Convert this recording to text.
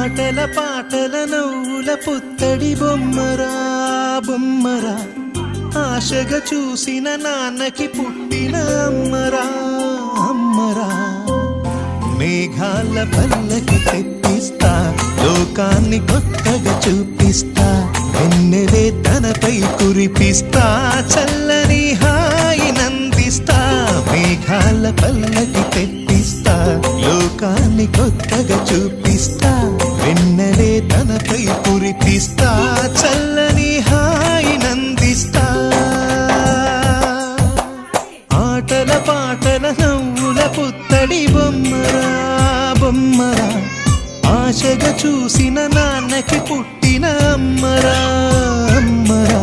ఆటల పాటల నవ్వుల పుత్తడి బొమ్మరా బొమ్మరా, ఆశగా చూసిన నాన్నకి పుట్టిన అమ్మరా అమ్మరా. మేఘాల పల్లకి తెప్పిస్తా, లోకాన్ని కొత్తగా చూపిస్తా, వెన్నెలే తనపై కురిపిస్తా, చల్లని హాయి నందిస్తా. మేఘాల పల్లకి తెప్పిస్తా, లోకాన్ని కొత్తగా చూపిస్తా, వెన్నెలే తనపై కురిపిస్తా, చల్లని హాయి నందిస్తా. ఆటల పాటల నవ్వుల పుత్తడి బొమ్మరా బొమ్మరా, ఆశగా చూసిన నాన్నకి పుట్టిన అమ్మరా అమ్మరా.